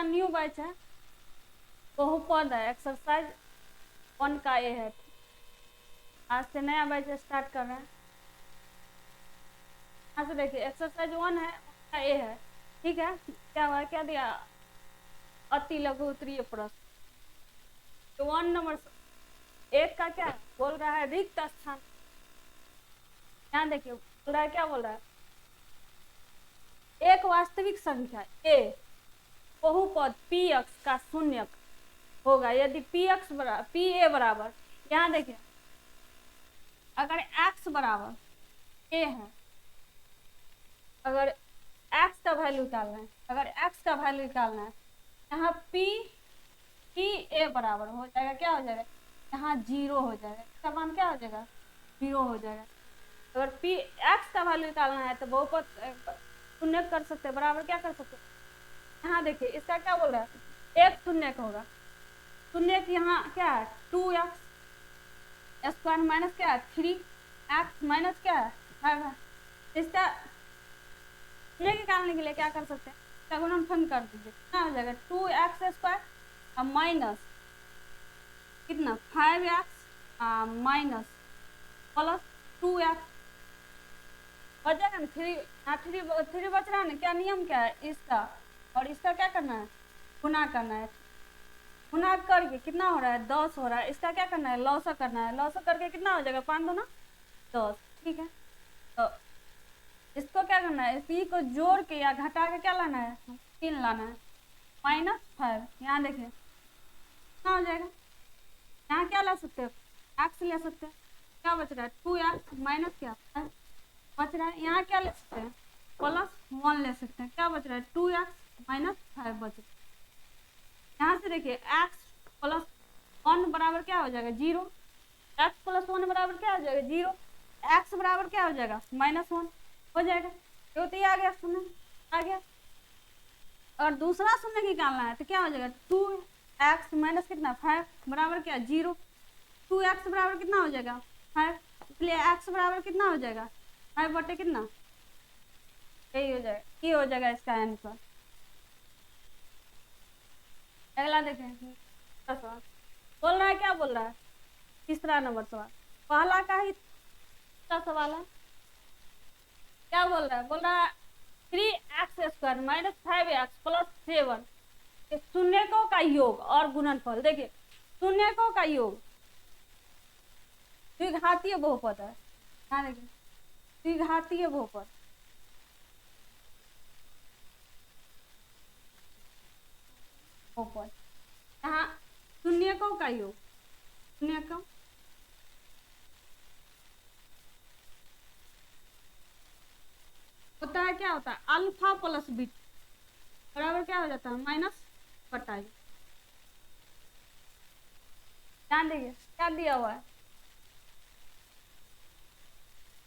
New batch है, बहुपद है, एक्सरसाइज 1 का ए है। आज से नया बैच स्टार्ट कर रहे हैं। यहाँ से देखिए एक्सरसाइज 1 है, उसका ए है, ठीक है। क्या हुआ, क्या दिया, अति लघु उत्तरीय प्रश्न। तो 1 नंबर 1 का क्या बोल रहा है, रिक्त स्थान। यहाँ देखिए बोल रहा है, क्या बोल रहा है, एक वास्तविक संख्या ए बहुपद पी एक्स का शून्यक होगा यदि पी एक्स बराबर पी ए बराबर, यहाँ देखिए अगर एक्स बराबर ए है, अगर एक्स का वैल्यू निकालना है, अगर एक्स का वैल्यू निकालना है, यहाँ पी ए बराबर हो जाएगा, क्या हो जाएगा, यहाँ 0 हो जाएगा, इसका मान क्या हो जाएगा, 0 हो जाएगा। अगर पी एक्स का वैल्यू निकालना है तो बहुपद शून्य कर सकते हैं, बराबर क्या कर सकते हैं। यहाँ देखिए इसका क्या बोल रहा है, एक शून्य होगा, शून्य यहाँ क्या है 2x स्क्वायर माइनस क्या है 3x माइनस क्या है 5 है। इसका शून्य निकालने के लिए क्या कर सकते हैं, इसका गुणनफल कर दीजिए, कितना हो जाएगा 2x स्क्वायर और माइनस कितना 5x माइनस प्लस 2x बच जाएगा ना, 3 बच रहा है ना। क्या नियम क्या है इसका, और इसका क्या करना है, गुना करना है, गुना करके कितना हो रहा है 10 हो रहा है। इसका क्या करना है, लॉसा करना है, लॉसा करके कितना हो जाएगा 5 दूना 10, ठीक है। तो इसको क्या करना है, पी को जोड़ के या घटा के क्या लाना है 3 लाना है, -5। यहाँ देखिए कितना हो जाएगा, यहाँ क्या ला सकते हो एक्स ले सकते हैं, क्या बच रहा है 2x माइनस क्या बच रहा है, यहाँ क्या ले सकते हैं +1 ले सकते हैं, क्या बच रहा है 2x माइनस 5 बच रहा है। यहाँ से देखिए x प्लस 1 बराबर क्या हो जाएगा 0, x प्लस 1 बराबर क्या हो जाएगा 0, x बराबर क्या हो जाएगा -1 हो जाएगा। तो ये आ गया शून्य, आ गया। और दूसरा शून्य निकालना है तो क्या हो जाएगा 2x माइनस कितना 5 बराबर क्या 0, 2x बराबर कितना हो जाएगा 5, इसलिए x बराबर कितना हो जाएगा 5 बटे कितना, यही हो जाएगा, ये हो जाएगा इसका आंसर। अगला देखें सवाल बोल रहा है, क्या बोल रहा है, तीसरा नंबर सवाल, पहला का ही सवाल है। क्या बोल रहा है, बोल रहा है 3x square minus 5x plus 7 शून्यकों का योग और गुणनफल। देखिए शून्यकों का योग द्विघातीय बहुपद है, हाँ देखिए द्विघातीय बहुपद, बहुपद यहाँ शून्यकों का योग, शून्यकों होता है, क्या होता है अल्फा प्लस बीटा बराबर क्या हो जाता है -25। ध्यान देखिए क्या दिया हुआ है,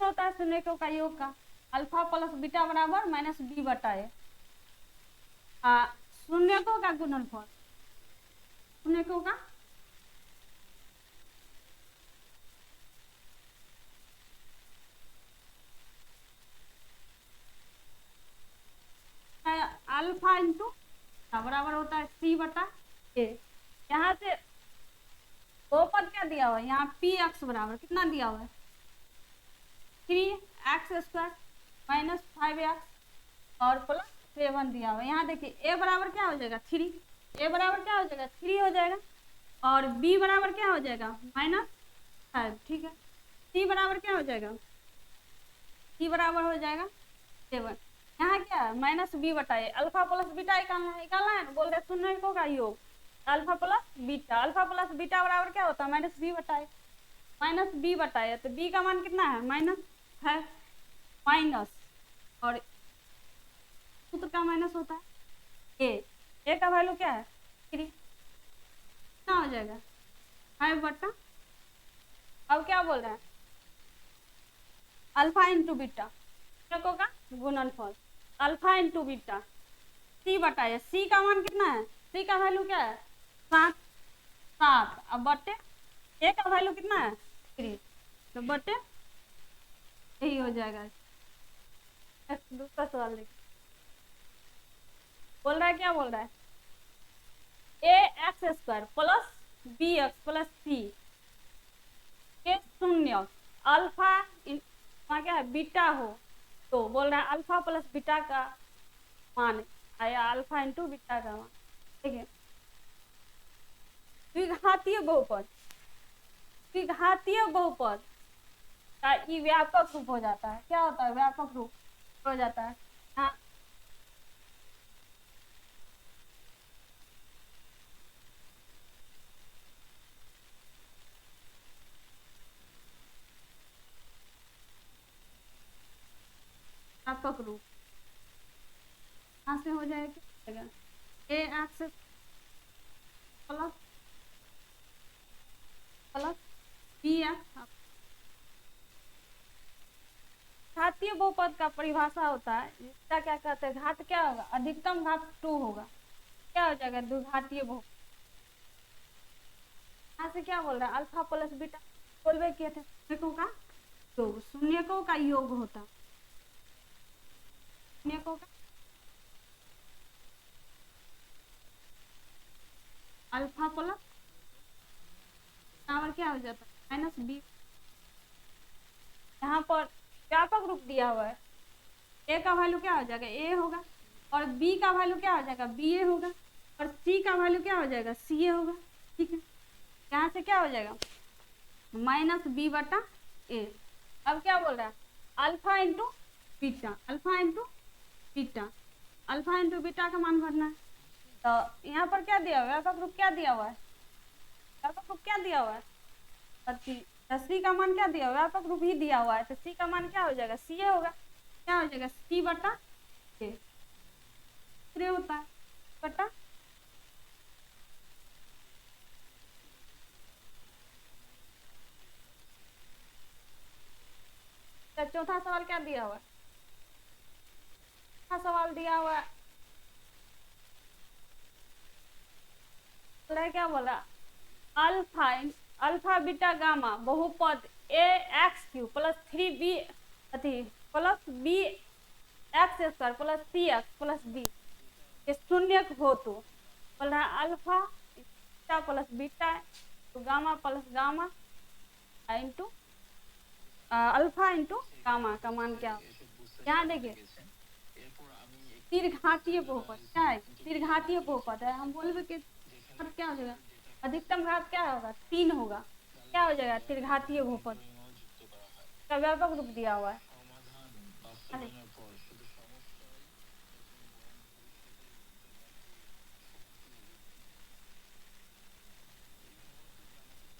होता है शून्यकों का योग का अल्फा प्लस बीटा बराबर -b बटा ए। शून्यकों का गुणनफल, शून्यकों का अल्फा इंटू बराबर होता है c बटा ए। यहाँ से बहुपद क्या दिया हुआ है, यहाँ पी एक्स बराबर कितना दिया हुआ है 3x स्क्वायर माइनस 5x और प्लस 7 दिया हुआ है। यहाँ देखिए ए बराबर क्या हो जाएगा 3, ए बराबर क्या हो जाएगा 3 हो जाएगा, और बी बराबर क्या हो जाएगा -5, ठीक है। सी बराबर क्या हो जाएगा, सी बराबर हो जाएगा 7। यहाँ क्या है -b बटा ए, अल्फा प्लस बीटा निकालना है ना, बोल रहे शून्यकों का योग alpha plus beta, alpha plus beta बराबर क्या होता है -b बटा ए, -b बटा ए, तो b का मान कितना है -5 माइनस, और सूत्र का माइनस होता है ए का वैल्यू क्या है 3, कितना हो जाएगा 5 बटा, अब क्या बोल रहे हैं अल्फा इंटू बीटा का गुणनफल, अल्फा इंटू बीटा सी बटा ए, सी का मान कितना है, सी का वैल्यू क्या है 7, अब बटे ए का वैल्यू कितना है 3, तो बटे यही हो जाएगा। दूसरा सवाल देखिए बोल रहा है, क्या बोल रहा है a x square plus b x plus c के शून्य अल्फा वहाँ क्या है बीटा हो, तो बोल रहा है अल्फा प्लस बीटा का मान आया अल्फा इंटू बीटा का मान। ठीक है, द्विघातीय बहुपद, द्विघातीय बहुपद का ई व्यापक रूप हो जाता है। क्या होता है? व्यापक रूप हो जाता है। हाँ, व्यापक रूप यहाँ से हो जाएगा a x plus plus b x. घातीय बहुपद का परिभाषा होता है इसका क्या कहते हैं, घात क्या होगा, अधिकतम घात 2 होगा। क्या हो जाएगा? द्विघातीय बहुपद। यहाँ से क्या बोल रहा है? अल्फा प्लस बीटा बोलवे किए थे शून्यकों का योग, शून्यकों का योग होता, शून्यकों का अल्फा प्लस बराबर क्या हो जाता है माइनस बी। यहाँ पर व्यापक रूप दिया हुआ है, ए का वैल्यू क्या हो जाएगा? ए होगा, और बी का वैल्यू क्या हो जाएगा? बी ए होगा, और सी का वैल्यू क्या हो जाएगा? सी ए होगा। ठीक है, यहाँ से क्या हो जाएगा? माइनस बी बटा ए। अब क्या बोल रहा है? Alpha into beta, alpha into beta, alpha into beta का मान भरना है। तो यहाँ पर क्या दिया हुआ है? व्यापक रूप क्या दिया हुआ है? व्यापक रूप क्या दिया हुआ है? सी का मान क्या दिया हुआ है? व्यापक रूप ही दिया हुआ है, तो सी का मान क्या हो जाएगा? सी ए होगा। क्या हो जाएगा? सी बटा ए होता है बटा तो चौथा सवाल क्या दिया हुआ है? चौथा सवाल दिया हुआ है क्या बोला? अल्फा अल्फा बीटा गामा बहुपद ए एक्स क्यू प्लस 3b अथी plus b x square plus c x plus b के शून्य हो तो बोल रहा है अल्फा बीटा प्लस बीटा तो gamma plus gamma into alpha into gamma का मान क्या हो? यहाँ देखिए दीर्घातीय बहुपद क्या है? दीर्घातीय बहुपद है। हम बोलेंगे कि क्या हो जाएगा? अधिकतम घात क्या होगा? 3 होगा। क्या हो जाएगा? दीर्घातीय बहुपद का व्यापक रूप दिया हुआ है।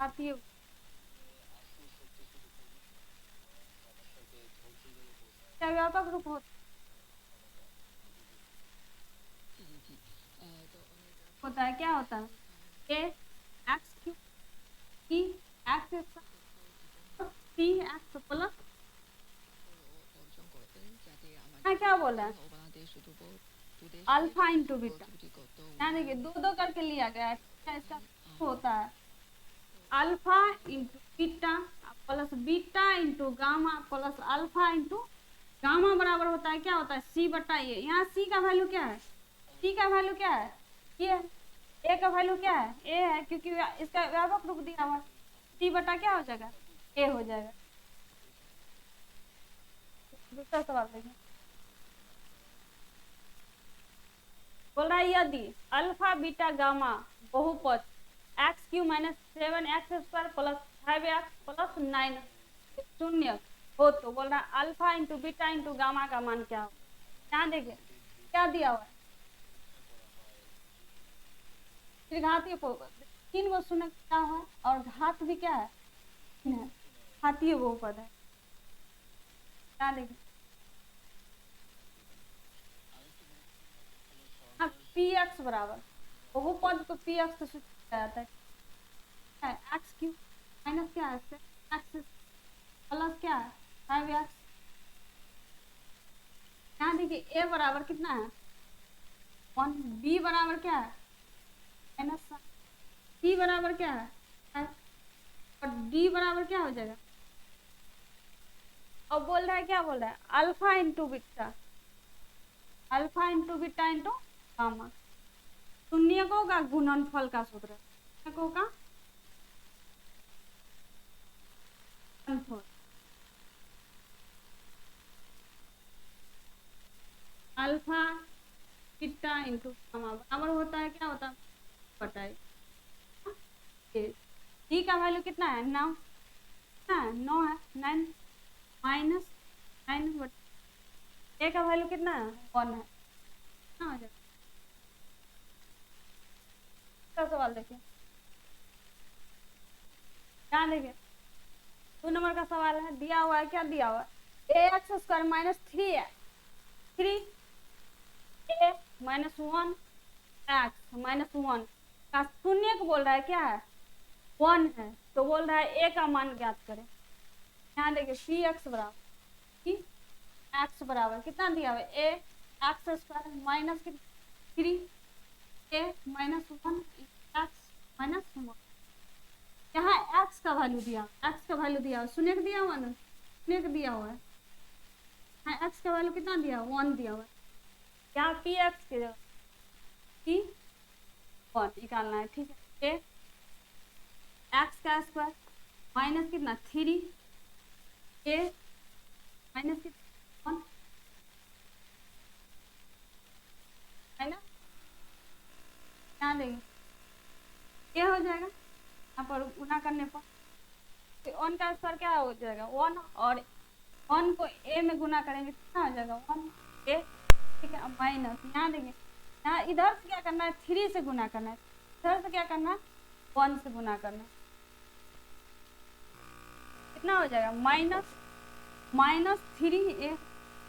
घातीय क्या व्यापक रूप होता है? क्या होता है? A x Q E x C x plus क्या बोल रहा है? अल्फा इंटू बीटा, यहाँ देखिए दो दो करके लिया गया है। क्या इसका होता है? Alpha into beta plus beta into gamma plus alpha into gamma बराबर होता है क्या होता है? सी बटा ए। यहाँ सी का वैल्यू क्या है? सी का वैल्यू क्या है? ये ए का वैल्यू क्या है? ए है, क्योंकि इसका व्यापक रूप दिया हुआ। सी बटा क्या हो जाएगा? ए हो जाएगा। दूसरा सवाल देखिए, बोल रहा है यदि अल्फा बीटा गामा बहुपद x Q minus 7x square plus 5x plus 9 शून्य हो तो बोल रहा है alpha into beta into gamma का मान क्या हो? यहाँ देखिए क्या दिया हुआ है? त्रिघातीय बहुपद 3 गो शून्य क्या है, और घात भी क्या है? घातीय बहुपद है। क्या देखिए पी एक्स बराबर बहुपद को पी एक्स से सूचित जाता है एक्स क्यू माइनस क्या है एक्स प्लस क्या है 5x। यहाँ देखिए ए बराबर कितना है 1, बी बराबर क्या है माइनस, सी बराबर क्या है 5, और डी बराबर क्या हो जाएगा? और बोल रहा है क्या बोल रहा है? Alpha into beta, alpha into beta into gamma. शून्यकों का गुणनफल का सूत्र, शून्यकों का गुणनफल अल्फा बीटा इंटू गामा बराबर होता है, क्या होता है, बटा डी का वैल्यू कितना है, 9, कितना है, 9 है, 9 माइनस 9 बटा ए का वैल्यू कितना है, 1 है, कितना हो जाएगा। सवाल देखिए, ध्यान देखिए, 2 नंबर का सवाल है, दिया हुआ है, क्या दिया हुआ है, ए एक्स स्क्वायर माइनस 3 है, 3 ए माइनस 1 एक्स माइनस 1 का शून्य को बोल रहा है, क्या है, 1 है, तो बोल रहा है ए का मान ज्ञात करें। यहाँ देखिए पी एक्स बराबर कितना दिया हुआ है, a x square minus 3 A minus 1 x minus 1, यहाँ एक्स का वैल्यू दिया, एक्स का वैल्यू दिया हुआ, शून्य दिया हुआ ना, शून्य दिया हुआ है, यहाँ एक्स का वैल्यू कितना दिया, 1 दिया हुआ है, यहाँ पी एक्स के जगह पी 1 निकालना है, ठीक है। ए एक्स का स्क्वायर माइनस कितना 3 ए माइनस कितना 1 है ना, यहाँ देखिए ये हो जाएगा, यहाँ पर गुना करने पर 1 का स्क्वायर क्या हो जाएगा 1, और 1 को ए में गुना करेंगे कितना हो जाएगा 1 ए, ठीक है। माइनस यहाँ देखिए, यहाँ इधर से क्या करना है 3 से गुना करना है, इधर से क्या करना है 1 से गुना करना है, कितना हो जाएगा माइनस 3 ए,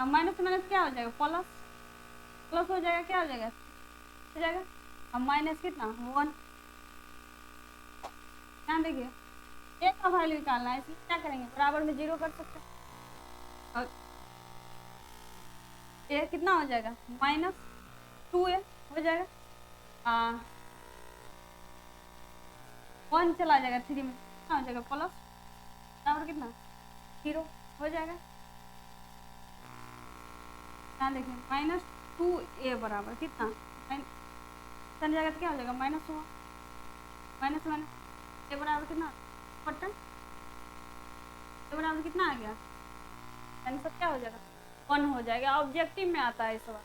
माइनस माइनस क्या हो जाएगा प्लस, प्लस हो जाएगा, क्या हो जाएगा अब माइनस कितना 1, यहाँ देखिए ए का वैल्यू निकालना है, इसलिए क्या करेंगे बराबर में 0 कर सकते हैं, और ए कितना हो जाएगा माइनस 2a हो जाएगा, 1 चला जाएगा 3 में, कितना हो जाएगा प्लस बराबर कितना 0 हो जाएगा। यहाँ देखिए माइनस 2a बराबर कितना चल जाएगा, तो क्या हो जाएगा माइनस 1 माइनस 1 ए बराबर कितना बटन ए बराबर कितना आ गया, आंसर क्या हो जाएगा 1 हो जाएगा। ऑब्जेक्टिव में आता है इस सवाल।